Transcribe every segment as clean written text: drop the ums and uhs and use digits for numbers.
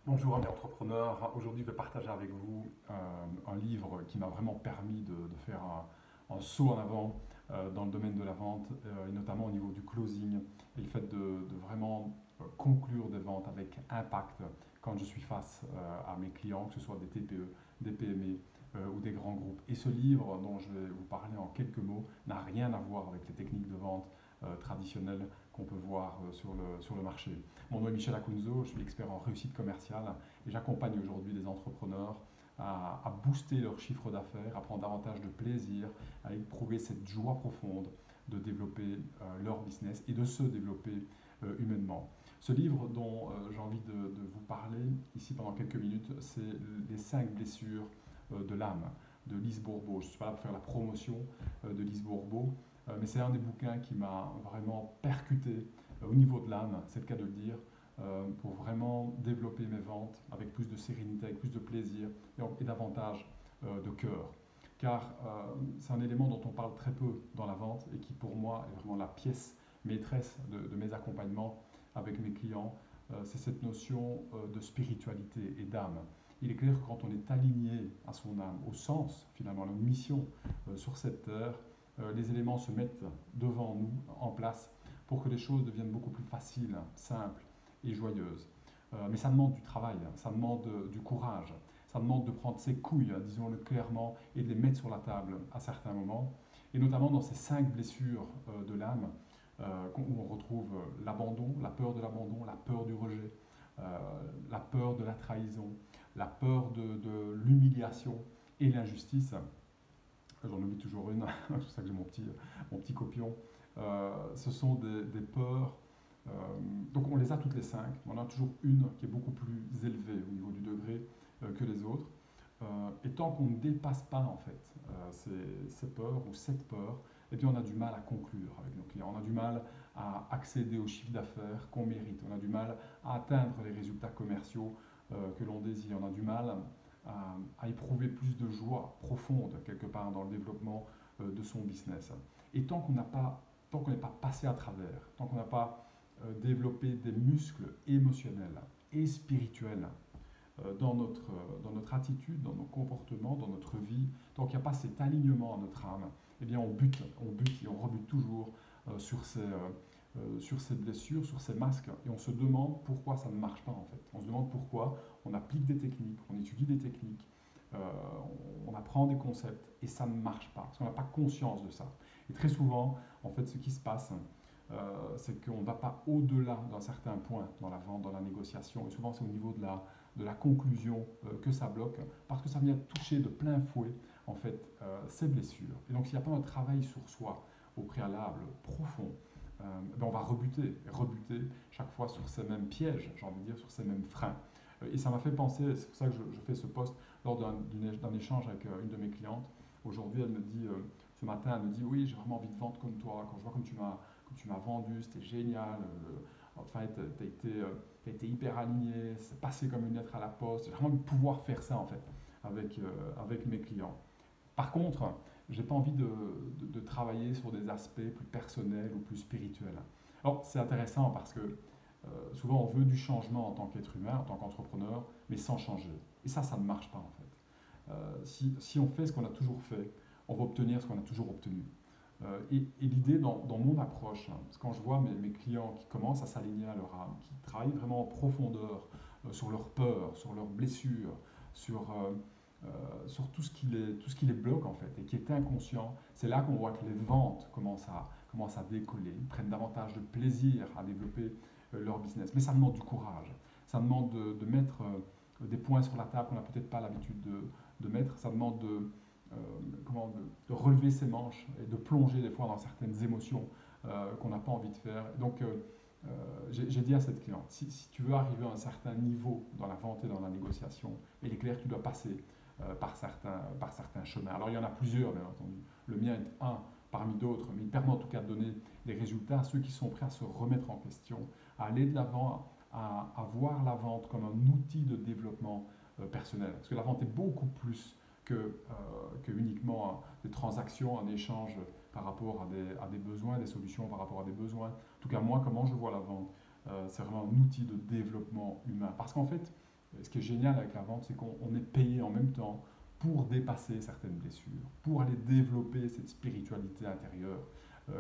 Bonjour amis entrepreneurs, aujourd'hui je vais partager avec vous un livre qui m'a vraiment permis de faire un saut en avant dans le domaine de la vente et notamment au niveau du closing et le fait de vraiment conclure des ventes avec impact quand je suis face à mes clients, que ce soit des TPE, des PME ou des grands groupes. Et ce livre dont je vais vous parler en quelques mots n'a rien à voir avec les techniques de vente traditionnelles qu'on peut voir sur le marché. Mon nom est Michel Acunzo, je suis expert en réussite commerciale et j'accompagne aujourd'hui des entrepreneurs à booster leur chiffre d'affaires, à prendre davantage de plaisir, à éprouver cette joie profonde de développer leur business et de se développer humainement. Ce livre dont j'ai envie de vous parler ici pendant quelques minutes, c'est les 5 blessures de l'âme de Lise Bourbeau. Je ne suis pas là pour faire la promotion de Lise Bourbeau, mais c'est un des bouquins qui m'a vraiment percuté au niveau de l'âme, c'est le cas de le dire, pour vraiment développer mes ventes avec plus de sérénité, avec plus de plaisir et davantage de cœur. Car c'est un élément dont on parle très peu dans la vente et qui pour moi est vraiment la pièce maîtresse de mes accompagnements avec mes clients. C'est cette notion de spiritualité et d'âme. Il est clair que quand on est aligné à son âme, au sens finalement, à notre mission sur cette terre, les éléments se mettent devant nous, en place, pour que les choses deviennent beaucoup plus faciles, simples et joyeuses. Mais ça demande du travail, ça demande du courage, ça demande de prendre ses couilles, disons-le clairement, et de les mettre sur la table à certains moments. Et notamment dans ces 5 blessures de l'âme, où on retrouve l'abandon, la peur de l'abandon, la peur du rejet, la peur de la trahison, la peur de l'humiliation et l'injustice. J'en oublie toujours une, c'est pour ça que j'ai mon petit copion. Ce sont des peurs. euh, donc on les a toutes les 5, mais on en a toujours une qui est beaucoup plus élevée au niveau du degré que les autres. Et tant qu'on ne dépasse pas en fait ces peurs ou cette peur, eh bien on a du mal à conclure avec nos clients. On a du mal à accéder au chiffre d'affaires qu'on mérite. On a du mal à atteindre les résultats commerciaux que l'on désire. On a du mal à éprouver plus de joie profonde quelque part dans le développement de son business. Et tant qu'on n'est pas passé à travers, tant qu'on n'a pas développé des muscles émotionnels et spirituels dans notre attitude, dans nos comportements, dans notre vie, tant qu'il n'y a pas cet alignement à notre âme, eh bien on bute et on rebute toujours sur ces blessures, sur ces masques, et on se demande pourquoi ça ne marche pas en fait. On se demande pourquoi on applique des techniques, on étudie des techniques, euh, on apprend des concepts, et ça ne marche pas, parce qu'on n'a pas conscience de ça. Et très souvent, en fait, ce qui se passe, c'est qu'on ne va pas au-delà d'un certain point dans la vente, dans la négociation, et souvent c'est au niveau de la conclusion que ça bloque, parce que ça vient toucher de plein fouet en fait ces blessures. Et donc s'il n'y a pas un travail sur soi au préalable profond, ben on va rebuter chaque fois sur ces mêmes pièges, j'ai envie de dire, sur ces mêmes freins. Et ça m'a fait penser, c'est pour ça que je fais ce post lors d'un échange avec une de mes clientes. Aujourd'hui, elle me dit, ce matin, elle me dit, oui, j'ai vraiment envie de vendre comme toi, quand je vois comme tu m'as vendu, c'était génial. Enfin, t'as été hyper aligné, c'est passé comme une lettre à la poste. J'ai vraiment envie de pouvoir faire ça en fait avec mes clients. Par contre, j'ai pas envie de travailler sur des aspects plus personnels ou plus spirituels. Alors, c'est intéressant parce que souvent on veut du changement en tant qu'être humain, en tant qu'entrepreneur, mais sans changer. Et ça ne marche pas en fait. Si on fait ce qu'on a toujours fait, on va obtenir ce qu'on a toujours obtenu. Et l'idée dans mon approche, hein, parce que quand je vois mes clients qui commencent à s'aligner à leur âme, qui travaillent vraiment en profondeur sur leurs peurs, sur leurs blessures, sur tout ce qui les bloque en fait et qui est inconscient, c'est là qu'on voit que les ventes commencent à décoller, ils prennent davantage de plaisir à développer leur business. Mais ça demande du courage, ça demande de mettre des points sur la table qu'on n'a peut-être pas l'habitude de mettre, ça demande euh, de relever ses manches et de plonger des fois dans certaines émotions qu'on n'a pas envie de faire. Donc j'ai dit à cette cliente, si tu veux arriver à un certain niveau dans la vente et dans la négociation, il est clair que tu dois passer par certains chemins. Alors il y en a plusieurs, bien entendu. Le mien est un parmi d'autres, mais il permet en tout cas de donner des résultats à ceux qui sont prêts à se remettre en question, à aller de l'avant, à voir la vente comme un outil de développement personnel. Parce que la vente est beaucoup plus que uniquement des transactions, un échange par rapport à des besoins, des solutions par rapport à des besoins. En tout cas, moi, comment je vois la vente, c'est vraiment un outil de développement humain. Parce qu'en fait, Et ce qui est génial avec la vente, c'est qu'on est payé en même temps pour dépasser certaines blessures, pour aller développer cette spiritualité intérieure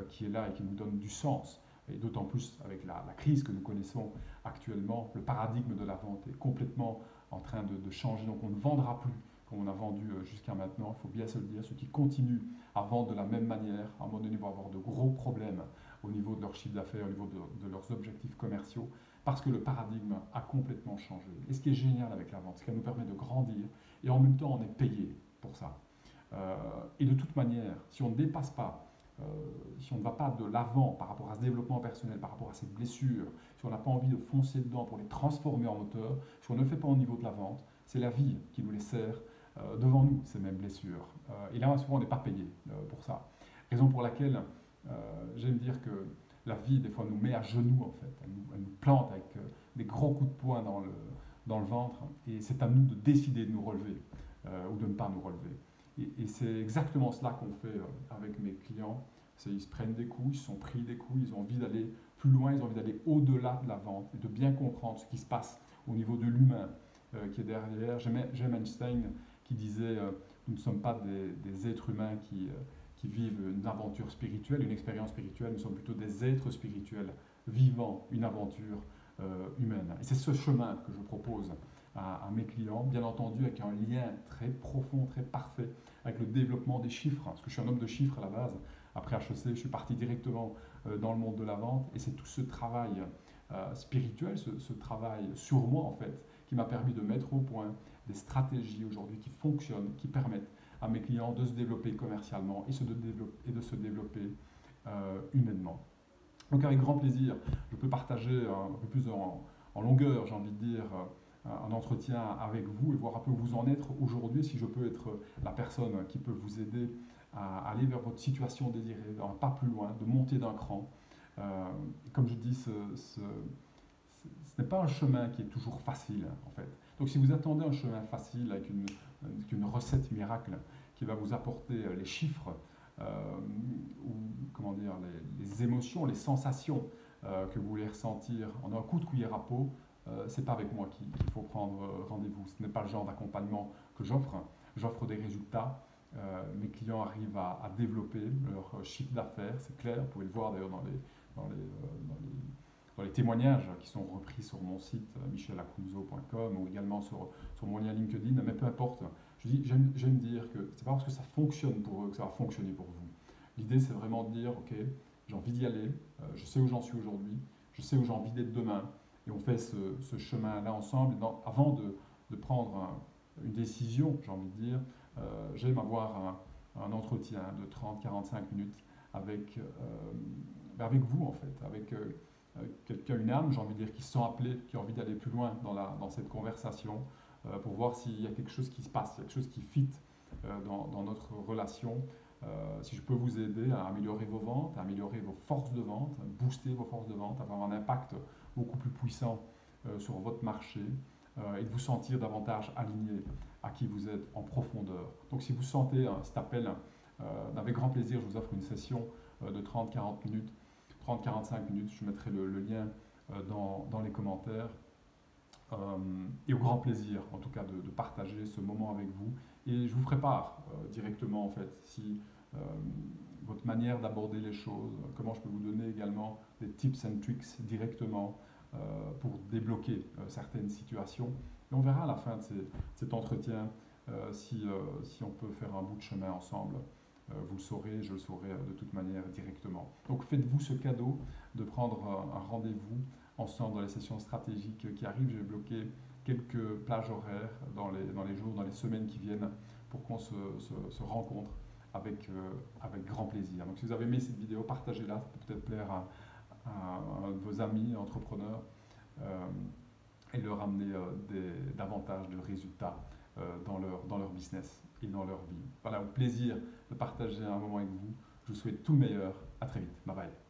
qui est là et qui nous donne du sens. Et d'autant plus avec la crise que nous connaissons actuellement, le paradigme de la vente est complètement en train de changer. Donc on ne vendra plus comme on a vendu jusqu'à maintenant, il faut bien se le dire. Ceux qui continuent à vendre de la même manière, à un moment donné, vont avoir de gros problèmes au niveau de leur chiffre d'affaires, au niveau de leurs objectifs commerciaux, parce que le paradigme a complètement changé. Et ce qui est génial avec la vente, c'est qu'elle nous permet de grandir, et en même temps, on est payé pour ça. Et de toute manière, si on ne dépasse pas, si on ne va pas de l'avant par rapport à ce développement personnel, par rapport à ces blessures, si on n'a pas envie de foncer dedans pour les transformer en moteur, si on ne le fait pas au niveau de la vente, c'est la vie qui nous les sert devant nous, ces mêmes blessures. Et là, souvent, on n'est pas payé pour ça. Raison pour laquelle j'aime dire que la vie, des fois, nous met à genoux, en fait. Elle nous plante avec des gros coups de poing dans le ventre, et c'est à nous de décider de nous relever ou de ne pas nous relever. Et c'est exactement cela qu'on fait avec mes clients. Ils se prennent des coups, ils se sont pris des coups, ils ont envie d'aller plus loin, ils ont envie d'aller au-delà de la vente et de bien comprendre ce qui se passe au niveau de l'humain qui est derrière. J'aime Einstein qui disait nous ne sommes pas des êtres humains qui vivent une aventure spirituelle, une expérience spirituelle, nous sommes plutôt des êtres spirituels vivant une aventure humaine. Et c'est ce chemin que je propose à mes clients, bien entendu avec un lien très profond, très parfait avec le développement des chiffres, parce que je suis un homme de chiffres à la base. Après HEC, je suis parti directement dans le monde de la vente, et c'est tout ce travail spirituel, ce travail sur moi en fait, qui m'a permis de mettre au point des stratégies aujourd'hui qui fonctionnent, qui permettent à mes clients de se développer commercialement et de se développer humainement. Donc avec grand plaisir, je peux partager un peu plus en longueur, j'ai envie de dire, un entretien avec vous et voir un peu où vous en êtes aujourd'hui, si je peux être la personne qui peut vous aider à aller vers votre situation désirée, un pas plus loin, de monter d'un cran. Comme je dis, ce n'est pas un chemin qui est toujours facile, en fait. Donc si vous attendez un chemin facile avec une recette miracle qui va vous apporter les chiffres, ou comment dire, les émotions, les sensations que vous voulez ressentir en un coup de cuillère à peau, c'est pas avec moi qu'il faut prendre rendez-vous. Ce n'est pas le genre d'accompagnement que j'offre. J'offre des résultats. Mes clients arrivent à développer leur chiffre d'affaires, c'est clair. Vous pouvez le voir d'ailleurs dans les témoignages qui sont repris sur mon site michelacunzo.com ou également sur mon lien LinkedIn. Mais peu importe. J'aime dire que c'est pas parce que ça fonctionne pour eux que ça va fonctionner pour vous. L'idée, c'est vraiment de dire, ok, j'ai envie d'y aller, je sais où j'en suis aujourd'hui, je sais où j'ai envie d'être demain, et on fait ce chemin-là ensemble. Avant de prendre une décision, j'ai envie de dire, j'aime avoir un entretien de 30-45 minutes avec vous, en fait, avec quelqu'un, une âme, j'ai envie de dire, qui se sent appelé, qui a envie d'aller plus loin dans cette conversation, pour voir s'il y a quelque chose qui se passe, il y a quelque chose qui fit dans notre relation. Si je peux vous aider à améliorer vos ventes, à améliorer vos forces de vente, booster vos forces de vente, avoir un impact beaucoup plus puissant sur votre marché et de vous sentir davantage aligné à qui vous êtes en profondeur. Donc si vous sentez cet appel, avec grand plaisir, je vous offre une session de 30-40 minutes, 30-45 minutes, je mettrai le lien dans les commentaires. Et au grand plaisir, en tout cas, de partager ce moment avec vous. Et je vous ferai part directement, en fait, si votre manière d'aborder les choses, comment je peux vous donner également des tips and tricks directement pour débloquer certaines situations. Et on verra à la fin de cet entretien si on peut faire un bout de chemin ensemble. Vous le saurez, je le saurai de toute manière directement. Donc faites-vous ce cadeau de prendre un rendez-vous ensemble dans les sessions stratégiques qui arrivent. J'ai bloqué quelques plages horaires dans les jours, dans les semaines qui viennent pour qu'on se rencontre avec grand plaisir. Donc si vous avez aimé cette vidéo, partagez-la, ça peut peut-être plaire à vos amis entrepreneurs et leur amener davantage de résultats dans leur business et dans leur vie. Voilà, au plaisir de partager un moment avec vous. Je vous souhaite tout le meilleur. À très vite. Bye bye.